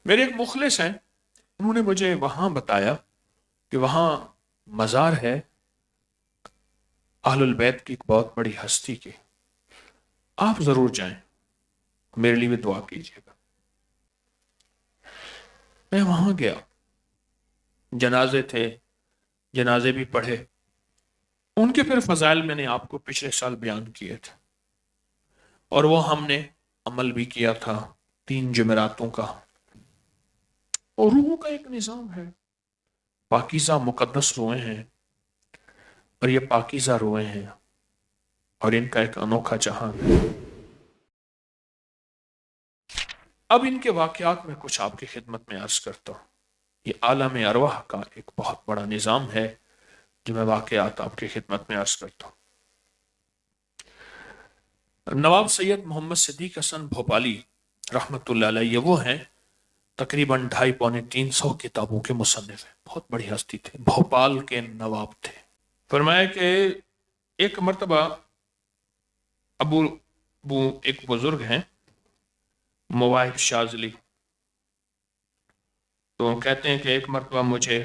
میرے ایک مخلص ہیں، انہوں نے مجھے وہاں بتایا کہ وہاں مزار ہے اہل البیت کی ایک بہت بڑی ہستی کی، آپ ضرور جائیں، میرے لیے بھی دعا کیجیے گا۔ میں وہاں گیا، جنازے تھے، جنازے بھی پڑھے، ان کے پھر فضائل میں نے آپ کو پچھلے سال بیان کیے تھے، اور وہ ہم نے عمل بھی کیا تھا 3 جمعراتوں کا۔ اور روحوں کا ایک نظام ہے، پاکیزہ مقدس روحیں ہیں، اور یہ پاکیزہ روحیں ہیں، اور ان کا ایک انوکھا جہان ہے۔ اب ان کے واقعات میں کچھ آپ کی خدمت میں عرض کرتا ہوں۔ یہ عالم ارواح کا ایک بہت بڑا نظام ہے جو میں واقعات آپ کی خدمت میں عرض کرتا ہوں۔ نواب سید محمد صدیق حسن بھوپالی رحمت اللہ علیہ، وہ ہیں تقریباً 250-300 کتابوں کے مصنف ہیں، بہت بڑی ہستی تھے، بھوپال کے نواب تھے۔ فرمایا کہ ایک مرتبہ ابو ایک بزرگ ہیں مواہب شاذلی، تو کہتے ہیں کہ ایک مرتبہ مجھے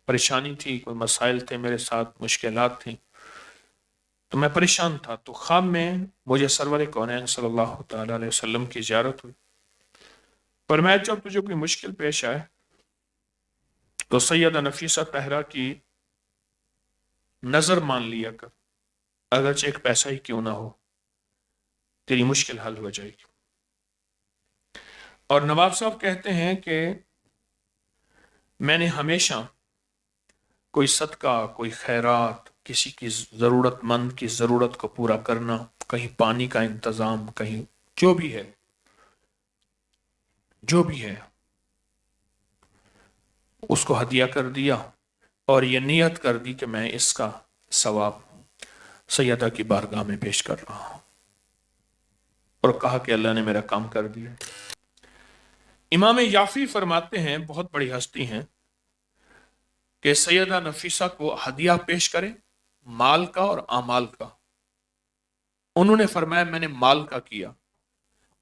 پریشانی تھی، کوئی مسائل تھے میرے ساتھ، مشکلات تھیں، تو میں پریشان تھا، تو خواب میں مجھے سرور کونین صلی اللہ تعالیٰ علیہ وسلم کی زیارت ہوئی۔ فرمایا جب تجھے کوئی مشکل پیش آئے تو سیدہ نفیسہ طاہرہ کی نظر مان لیا کر، اگرچہ ایک پیسہ ہی کیوں نہ ہو، تیری مشکل حل ہو جائے گی۔ اور نواب صاحب کہتے ہیں کہ میں نے ہمیشہ کوئی صدقہ، کوئی خیرات، کسی کی ضرورت مند کی ضرورت کو پورا کرنا، کہیں پانی کا انتظام، کہیں جو بھی ہے اس کو ہدیہ کر دیا، اور یہ نیت کر دی کہ میں اس کا ثواب سیدہ کی بارگاہ میں پیش کر رہا ہوں، اور کہا کہ اللہ نے میرا کام کر دیا۔ امام یافی فرماتے ہیں، بہت بڑی ہستی ہیں، کہ سیدہ نفیسہ کو ہدیہ پیش کرے مال کا اور اعمال کا۔ انہوں نے فرمایا میں نے مال کا کیا،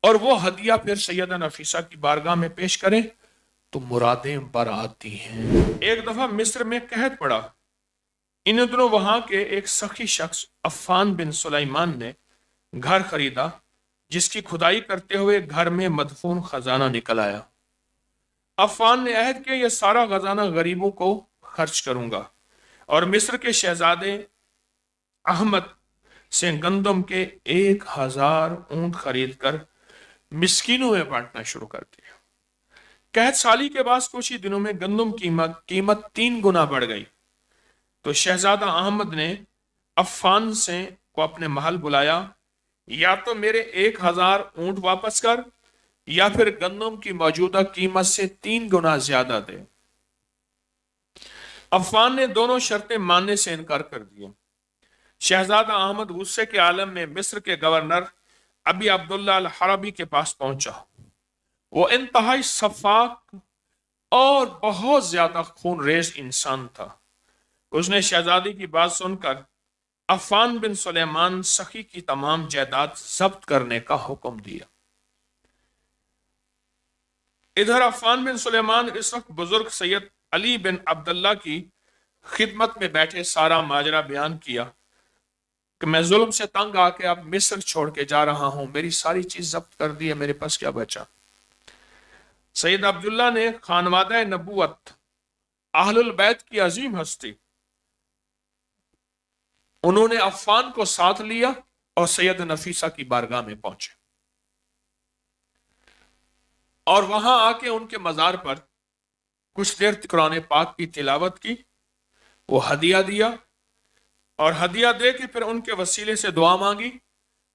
اور وہ ہدیہ پھر سیدہ نفیسہ کی بارگاہ میں پیش کرے تو مرادیں بر آتی ہیں۔ ایک دفعہ مصر میں قحط پڑا، ان دنوں وہاں کے ایک سخی شخص عفان بن سلیمان نے گھر خریدا، جس کی کھدائی کرتے ہوئے گھر میں مدفون خزانہ نکل آیا۔ عفان نے عہد کیا یہ سارا خزانہ غریبوں کو خرچ کروں گا، اور مصر کے شہزادے احمد سے گندم کے 1000 اونٹ خرید کر مسکینوں میں بانٹنا شروع کر دیا۔ قحط سالی کے بعد کچھ ہی دنوں میں گندم قیمت 3 گنا بڑھ گئی، تو شہزادہ احمد نے عفان سے کو اپنے محل بلایا، یا تو میرے 1000 اونٹ واپس کر، یا پھر گندم کی موجودہ قیمت سے 3 گنا زیادہ دے۔ عفان نے دونوں شرطیں ماننے سے انکار کر دیا۔ شہزادہ احمد غصے کے عالم میں مصر کے گورنر ابی عبداللہ الحربی کے پاس پہنچا۔ وہ انتہائی شفاق اور بہت زیادہ خون ریز انسان تھا۔ اس نے شہزادی کی بات سن کر عفان بن سلیمان سخی کی تمام جائیداد ضبط کرنے کا حکم دیا۔ ادھر عفان بن سلیمان اس وقت بزرگ سید علی بن عبداللہ کی خدمت میں بیٹھے سارا ماجرا بیان کیا کہ میں ظلم سے تنگ آ کے اب مصر چھوڑ کے جا رہا ہوں، میری ساری چیز ضبط کر دی ہے، میرے پاس کیا بچا۔ سید عبداللہ نے خانوادہ نبوت، اہل البیت کی عظیم ہستی، انہوں نے عفان کو ساتھ لیا اور سید نفیسہ کی بارگاہ میں پہنچے، اور وہاں آ کے ان کے مزار پر کچھ دیر قرآن پاک کی تلاوت کی، وہ ہدیہ دیا، اور ہدیہ دے کے پھر ان کے وسیلے سے دعا مانگی،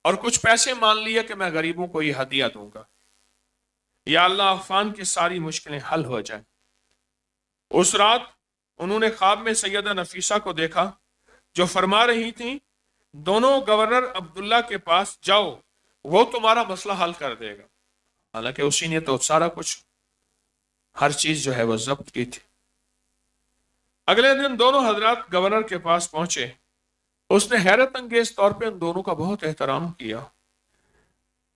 اور کچھ پیسے مان لیا کہ میں غریبوں کو یہ ہدیہ دوں گا، یا اللہ عفان کی ساری مشکلیں حل ہو جائیں۔ اس رات انہوں نے خواب میں سیدہ نفیسہ کو دیکھا جو فرما رہی تھیں دونوں گورنر عبداللہ کے پاس جاؤ، وہ تمہارا مسئلہ حل کر دے گا۔ حالانکہ اسی نے تو سارا کچھ، ہر چیز جو ہے وہ ضبط کی تھی۔ اگلے دن دونوں حضرات گورنر کے پاس پہنچے، اس نے حیرت انگیز طور پہ ان دونوں کا بہت احترام کیا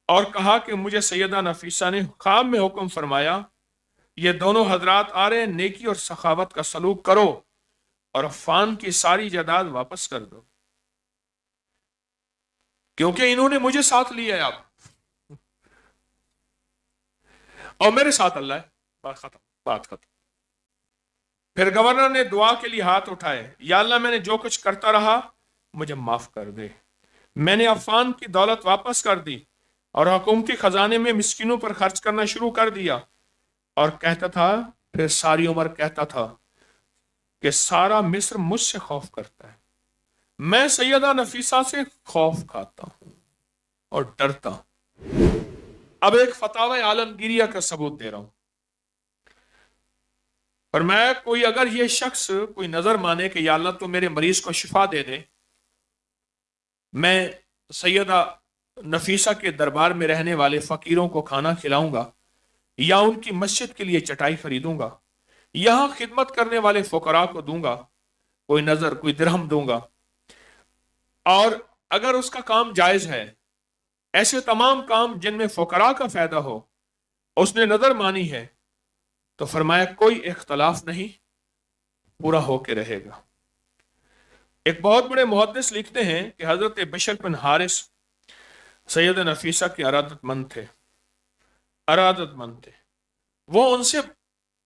اور کہا کہ مجھے سیدہ نفیسہ نے خواب میں حکم فرمایا یہ دونوں حضرات آ رہے ہیں، نیکی اور سخاوت کا سلوک کرو اور عفان کی ساری جائیداد واپس کر دو، کیونکہ انہوں نے مجھے ساتھ لیا ہے اب، اور میرے ساتھ اللہ ہے۔ بات ختم۔ پھر گورنر نے دعا کے لیے ہاتھ اٹھائے، یا اللہ میں نے جو کچھ کرتا رہا مجھے معاف کر دے۔ میں نے عفان کی دولت واپس کر دی اور حکومتی خزانے میں مسکینوں پر خرچ کرنا شروع کر دیا، اور کہتا تھا، پھر ساری عمر کہتا تھا کہ سارا مصر مجھ سے خوف کرتا ہے، میں سیدہ نفیسہ سے خوف کھاتا ہوں اور ڈرتا ہوں۔ اب ایک فتاوی عالمگیریہ کا ثبوت دے رہا ہوں، اور میں کوئی اگر یہ شخص کوئی نظر مانے کہ یا اللہ تو میرے مریض کو شفا دے دے، میں سیدہ نفیسہ کے دربار میں رہنے والے فقیروں کو کھانا کھلاؤں گا، یا ان کی مسجد کے لیے چٹائی خریدوں گا، یہاں خدمت کرنے والے فقراء کو دوں گا، کوئی نظر کوئی درہم دوں گا، اور اگر اس کا کام جائز ہے، ایسے تمام کام جن میں فقراء کا فائدہ ہو اس نے نظر مانی ہے، تو فرمایا کوئی اختلاف نہیں، پورا ہو کے رہے گا۔ ایک بہت بڑے محدث لکھتے ہیں کہ حضرت بشر بن حارث سید نفیسہ کے ارادت مند تھے، وہ ان سے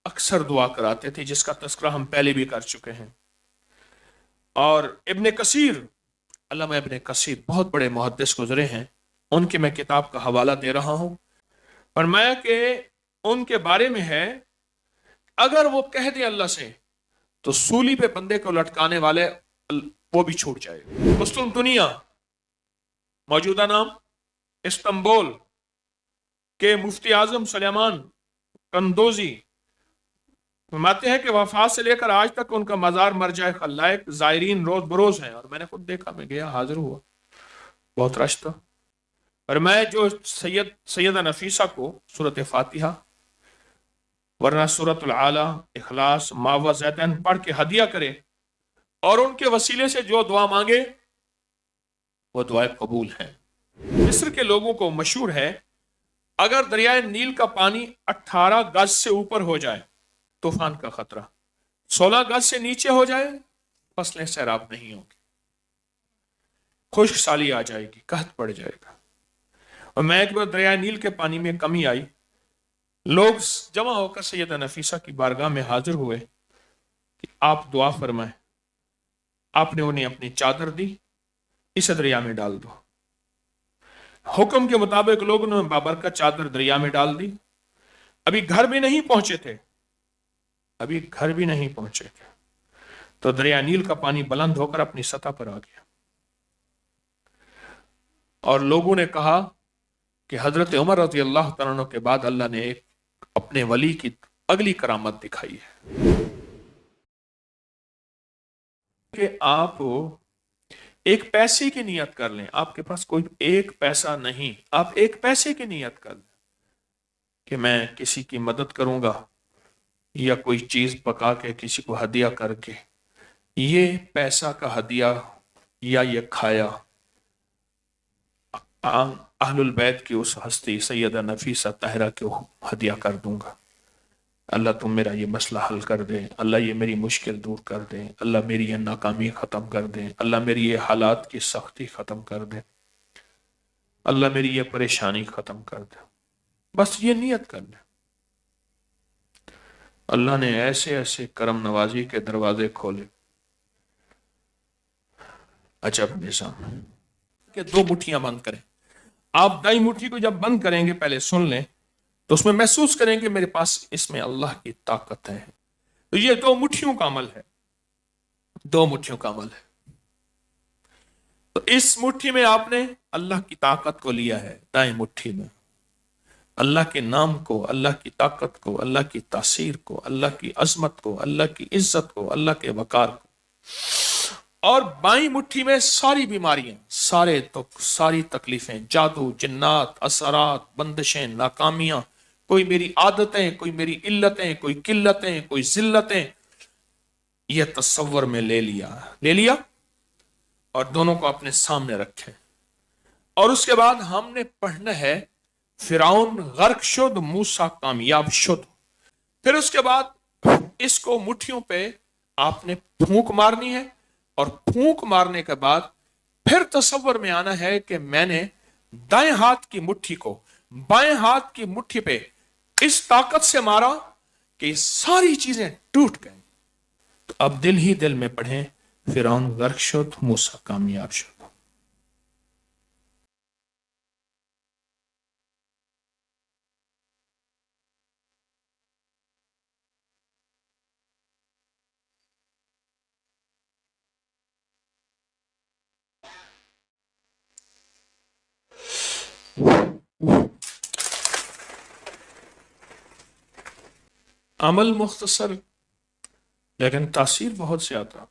اکثر دعا کراتے تھے، جس کا تذکرہ ہم پہلے بھی کر چکے ہیں۔ اور ابن کثیر، علامہ ابن کثیر بہت بڑے محدث گزرے ہیں، ان کی میں کتاب کا حوالہ دے رہا ہوں، فرمایا کہ ان کے بارے میں ہے، اگر وہ کہہ دے اللہ سے تو سولی پہ بندے کو لٹکانے والے وہ بھی چھوٹ جائے گا۔ قسطنطنیہ، موجودہ نام استنبول کے مفتی اعظم سلیمان قندوزی فرماتے ہیں کہ وفات سے لے کر آج تک ان کا مزار مرجع خلائق زائرین روز بروز ہیں، اور میں نے خود دیکھا، میں گیا، حاضر ہوا، بہت رش تھا۔ اور میں جو سیدہ نفیسہ کو سورۃ فاتحہ ورنہ سورۃ العالی، اخلاص، معوذتین پڑھ کے ہدیہ کرے اور ان کے وسیلے سے جو دعا مانگے وہ دعائیں قبول ہیں۔ مصر کے لوگوں کو مشہور ہے، اگر دریائے نیل کا پانی 18 گز سے اوپر ہو جائے طوفان کا خطرہ، 16 گز سے نیچے ہو جائے فصلیں سیراب نہیں ہوں گی، خشک سالی آ جائے گی، قحط پڑ جائے گا۔ اور میں ایک بار دریائے نیل کے پانی میں کمی آئی، لوگ جمع ہو کر سیدہ نفیسہ کی بارگاہ میں حاضر ہوئے کہ آپ دعا فرمائیں۔ آپ نے انہیں اپنی چادر دی، اس دریا میں ڈال دو۔ حکم کے مطابق لوگوں نے بابرکت چادر دریا میں ڈال دی۔ ابھی گھر بھی نہیں پہنچے تھے، تو دریا نیل کا پانی بلند ہو کر اپنی سطح پر آ گیا، اور لوگوں نے کہا کہ حضرت عمر رضی اللہ تعالیٰ عنہ کے بعد اللہ نے ایک اپنے ولی کی اگلی کرامت دکھائی ہے، کہ آپ ایک پیسے کی نیت کر لیں، آپ کے پاس کوئی ایک پیسہ نہیں، آپ ایک پیسے کی نیت کر لیں کہ میں کسی کی مدد کروں گا، یا کوئی چیز پکا کے کسی کو ہدیہ کر کے، یہ پیسہ کا ہدیہ یا یہ کھایا اہل البیت کی اس ہستی سیدہ نفیسہ طاہرہ کو ہدیہ کر دوں گا، اللہ تم میرا یہ مسئلہ حل کر دے، اللہ یہ میری مشکل دور کر دے، اللہ میری یہ ناکامی ختم کر دے، اللہ میری یہ حالات کی سختی ختم کر دے، اللہ میری یہ پریشانی ختم کر دے، بس یہ نیت کر لے۔ اللہ نے ایسے ایسے کرم نوازی کے دروازے کھولے، عجب نظام کہ 2 مٹھیاں بند کریں۔ آپ دائیں مٹھی کو جب بند کریں گے، پہلے سن لیں، تو اس میں محسوس کریں کہ میرے پاس اس میں اللہ کی طاقت ہے۔ تو یہ 2 مٹھیوں کا عمل ہے، 2 مٹھیوں کا عمل ہے۔ تو اس مٹھی میں آپ نے اللہ کی طاقت کو لیا ہے، دائیں مٹھی میں اللہ کے نام کو، اللہ کی طاقت کو، اللہ کی تاثیر کو، اللہ کی عظمت کو، اللہ کی عزت کو، اللہ کے وقار کو، اور بائیں مٹھی میں ساری بیماریاں، سارے دکھ، ساری تکلیفیں، جادو، جنات، اثرات، بندشیں، ناکامیاں، کوئی میری عادتیں، کوئی میری علتیں، کوئی قلتیں، کوئی ذلتیں، یہ تصور میں لے لیا اور دونوں کو اپنے سامنے رکھے، اور اس کے بعد ہم نے پڑھنا ہے فرعون غرق شد، موسیٰ کامیاب شد۔ پھر اس کے بعد اس کو مٹھیوں پہ آپ نے پھونک مارنی ہے، اور پھونک مارنے کے بعد پھر تصور میں آنا ہے کہ میں نے دائیں ہاتھ کی مٹھی کو بائیں ہاتھ کی مٹھی پہ اس طاقت سے مارا کہ یہ ساری چیزیں ٹوٹ گئیں۔ تو اب دل ہی دل میں پڑھیں، فرعون غرق شد، موسیٰ کامیاب شد۔ عمل مختصر لیکن تاثیر بہت زیادہ۔